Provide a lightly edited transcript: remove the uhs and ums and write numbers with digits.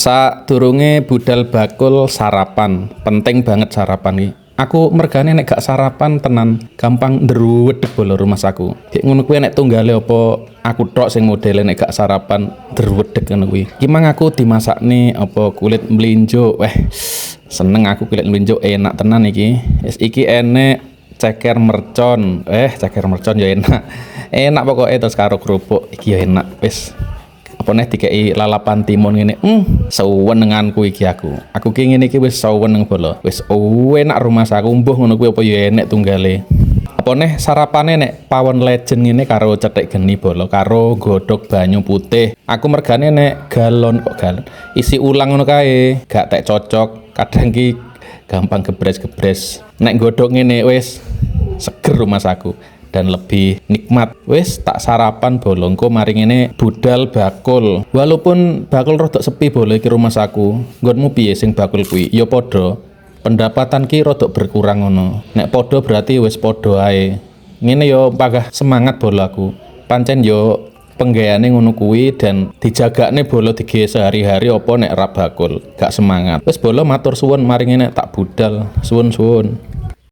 Sadurunge budal bakul sarapan, penting banget sarapan iki. Aku mergane nek gak sarapan tenan gampang ndruwedeg bolo rumah saku. Kayak ngono kuwi nek tunggale apa aku tok sing modele nek gak sarapan ndruwedeg ngono kuwi. Ki mang aku dimasakne apa kulit mlinjo. Seneng aku kulit mlinjo enak tenan iki. Wis iki enek ceker mercon. Ceker mercon ya enak. Enak pokoknya terus karo kerupuk iki ya enak. Wis apa nih dikei lalapan timun ngene sewenenganku iki aku ki ngene iki wis seweneng bolo wis enak rumah saku mbuh ngono kuwi apa ya enek tunggale apa nih sarapane nek pawon legend ngene karo cethek geni bolo karo godhog banyu putih aku mergane nek galon isi ulang ngono kae gak tek cocok kadang ki gampang gebres nek godhog ngene wis seger rumah saku dan lebih nikmat. Wis tak sarapan bolongku mari ngene budal bakul. Walaupun bakul rada sepi bolo iki rumah saku. Nggonmu piye sing bakul kuwi? Ya padha. Pendapatan ki rada berkurang ngono. Nek padha berarti wis padha ae. Ngene yo pagah semangat bolo aku. Pancen yo penggayane ngono kuwi dan dijagakne bolo dige sehari-hari apa nek ra bakul. Gak semangat. Wis bolo matur suwun mari ngene tak budal. Suwun-suwun.